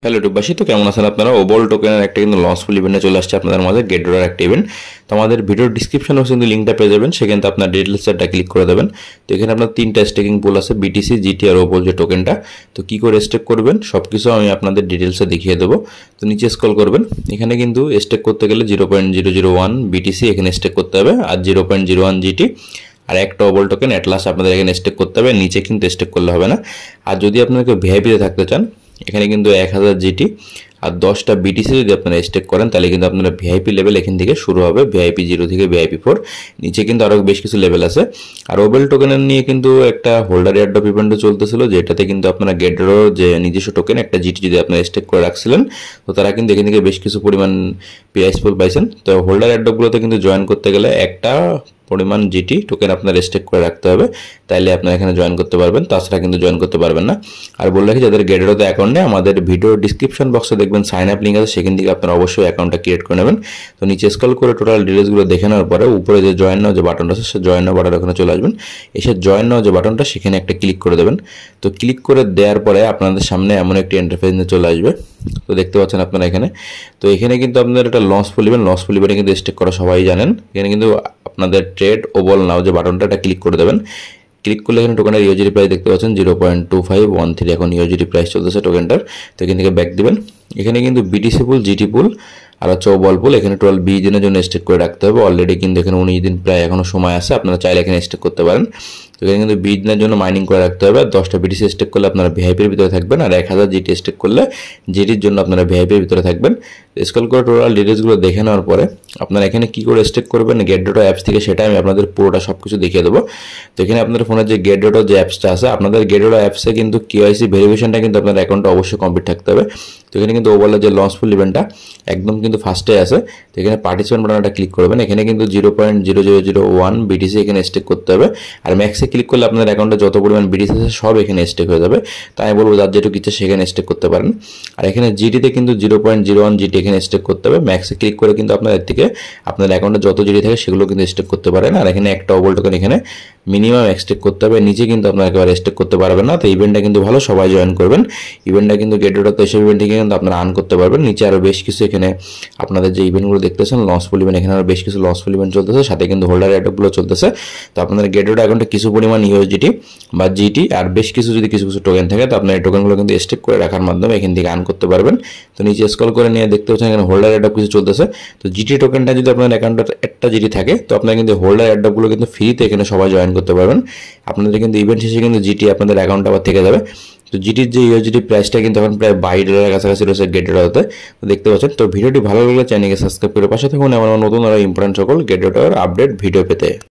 Hello টুবাসী, তো কেমন আছেন আপনারা? ওবল টোকেনের একটা কিন্তু লঞ্চফুল ইভেন্টে চলে আসছে আপনাদের মাঝে, গেট ডলার একটা ইভেন্ট। তো আমাদের ভিডিওর ডিসক্রিপশনে কিন্তু লিঙ্কটা পেয়ে যাবেন, সেখানে আপনার ডিটেলসটা ক্লিক করে দেবেন। তো এখানে আপনার তিনটা স্টেকিং পুল আছে, বিটিসি, জিটি আর ওবল যে টোকেনটা। তো কী করে স্টেক করবেন সব কিছু আমি আপনাদের ডিটেলসে দেখিয়ে দেবো। তো নিচে স্ক্রল করবেন, এখানে কিন্তু স্টেক করতে গেলে 0.001 বিটিসি এখানে স্টেক করতে হবে, আর 0.01 জিটি আর একটা ওবল টোকেন অ্যাটলাস আপনাদের এখানে স্টেক করতে হবে। নিচে কিন্তু স্টেক করলে হবে না। আর যদি আপনারা কেউ ভিআইপিতে থাকতে চান, এখানে কিন্তু 1000 জিটি আর 10টা বিটিসি যদি আপনারা স্টেক করেন, তাহলে কিন্তু আপনারা ভিআইপি লেভেল এখান থেকে শুরু হবে, ভিআইপি 0 থেকে ভিআইপি 4। নিচে কিন্তু আরও বেশ কিছু লেভেল আছে। আর ওবেল টোকেনের নিয়ে কিন্তু একটা হোল্ডার এয়ারড্রপ ইভেন্টও চলতেছিল, যেটাতে কিন্তু আপনারা গেটডোর যে নিজস্ব টোকেন একটা জিটি যদি আপনারা স্টেক করে রাখছিলেন, তো তারা কিন্তু এখান থেকে বেশ কিছু পরিমাণ প্রাইস পুল পাইছেন। তো হোল্ডার এয়ারড্রপগুলোতে কিন্তু জয়েন করতে গেলে একটা পরিমাণ জিটি টোকেন আপনার স্টেক করে রাখতে হবে, তাইলে আপনারা এখানে জয়েন করতে পারবেন, তাছাড়া কিন্তু জয়েন করতে পারবেন না। আর বলে রাখি, যাদের গেটডোতে অ্যাকাউন্ট নেই, আমাদের ভিডিও ডিসক্রিপশন বক্সে দেখবেন সাইন আপ লিঙ্ক আছে, সেখান থেকে আপনারা অবশ্যই অ্যাকাউন্টটা ক্রিয়েট করে নেবেন। তো নিচে স্ক্রল করে টোটাল ডিটেলসগুলো দেখে নেওয়ার পরে উপরে যে জয়েন নাও যে বাটনটা আছে, সে জয়েন নাও বাটন ওখানে চলে আসবেন। এসে জয়েন নাও যে বাটনটা, সেখানে একটা ক্লিক করে দেবেন। তো ক্লিক করে দেওয়ার পরে আপনাদের সামনে এমন একটি ইন্টারফেস নিয়ে চলে আসবে। তো দেখতে পাচ্ছেন আপনারা এখানে। তো এখানে কিন্তু আপনাদের একটা লঞ্চফুল ইভেন্টে কিন্তু স্টেক করা সবাই জানেন। এখানে কিন্তু আপনাদের ট্রেড ওবল নাও যে বাটনটা, এটা ক্লিক করে দেবেন। ক্লিক করলে এখানে টোকেনের ইউজিডি প্রাইস দেখতে পাচ্ছেন 0.2513 এখন ইউজিডি প্রাইস চলতেছে টোকেনটার। তো এখান থেকে ব্যাক দিবেন। এখানে কিন্তু বিটিসি পুল, জিটি পুল আর হচ্ছে ওবল পুল, এখানে টোটাল 20 দিনের জন্য স্টেক করে রাখতে হবে। অলরেডি কিন্তু এখানে 19 দিন প্রায় এখনো সময় আছে, আপনারা চাইলে এখানে স্টেক করতে পারেন। তো এখানে কিন্তু 20 দিনের জন্য মাইনিং করে রাখতে হবে। 10টা বিটিসি স্টেক করলে আপনারা ভিআইপির ভিতরে থাকবেন, আর 1000 জিটি স্টেক করলে জিটির জন্য আপনারা ভিআইপির ভিতরে থাকবেন। স্ক্রল করে টোটাল ডিটেলসগুলো দেখে নেওয়ার পরে আপনারা এখানে কী করে স্টেক করবেন গেটডোটো অ্যাপস থেকে, সেটা আমি আপনাদের পুরোটা সব কিছু দেখিয়ে দেবো। তো এখানে আপনাদের ফোনের যে গেটডোটো যে অ্যাপসটা আছে, আপনাদের গেটডোটো অ্যাপসে কিন্তু কেওয়াইসি ভেরিফিকেশনটা কিন্তু আপনার অ্যাকাউন্টটা অবশ্যই কমপ্লিট থাকতে হবে। তো এখানে কিন্তু ওভারঅল যে লঞ্চফুল ইভেন্টটা একদম কিন্তু ফার্স্টে আছে। তো এখানে পার্টিসিপেন্ট বাটনটা ক্লিক করবেন। এখানে কিন্তু 0.0001 বিটিসি এখানে স্টেক করতে হবে। আর ম্যাক্সে ক্লিক করলে আপনাদের অ্যাকাউন্টে যত পরিমাণ বিটিসি আছে সব এখানে স্টেক হয়ে যাবে। তাই আমি বলবো যার যেটুকু ইচ্ছে সেখানে স্টেক করতে পারেন। আর এখানে জিটিতে কিন্তু 0.01 জিটি এখানে স্টেক করতে হবে। ম্যাক্সে ক্লিক করে কিন্তু আপনার এর থেকে আপনার অ্যাকাউন্টে যত জিটি থাকে সেগুলো কিন্তু স্টেক করতে পারেন। আর এখানে একটা ওবল টোকেন এখানে মিনিমাম স্টেক করতে হবে, নিচে কিন্তু আপনার একেবারে স্টেক করতে পারবেন না। তো ইভেন্টটা কিন্তু ভালো, সবাই জয়েন করবেন। ইভেন্টটা কিন্তু গেটডোটোতে এসে ইভেন্ট থেকে কিন্তু আপনারা আর্ন করতে পারবেন। নিচে আরও বেশ কিছু এখানে আপনাদের যে ইভেন্টগুলো দেখতেছেন লঞ্চফুল ইভেন্ট, এখানে আরও বেশ কিছু লঞ্চফুল ইভেন্ট চলতেছে, সাথে কিন্তু হোল্ডার অ্যাডগুলো চলতেছে। তো আপনাদের গেটডোটো অ্যাকাউন্টে কিছু পরিমাণ ইউএসডিটি বা জিটি আর বেশ কিছু যদি কিছু টোকেন থাকে, তো আপনার এই টোকেনগুলো কিন্তু স্টেক করে রাখার মাধ্যমে এখান থেকে আর্ন করতে পারবেন। তো নিচে স্ক্রল করে নিয়ে দেখতে পাচ্ছেন এখানে হোল্ডার অ্যাডপ কিছু চলতেছে। তো জিটি টোকেনটা যদি আপনার অ্যাকাউন্টে একটা জিটি থাকে, তো আপনার কিন্তু হোল্ডার অ্যাডপগুলো কিন্তু ফ্রিতে এখানে সবাই জয়েন করতে পারবেন। আপনাদের কিন্তু ইভেন্ট শেষে কিন্তু জিটি আপনাদের অ্যাকাউন্টে আবার থেকে যাবে। তো জিটির যে ইউএসডি প্রাইসটা কিন্তু এখন প্রায় $22 কাছাকাছি রয়েছে গেটডোটোতে। তো দেখতে পাচ্ছেন। তো ভিডিওটি ভালো লাগলে চ্যানেলকে সাবস্ক্রাইব করে পাশে থাকুন এমন নতুন আরও ইম্পর্টেন্ট সকল গেটডোটোর আপডেট ভিডিও পেতে।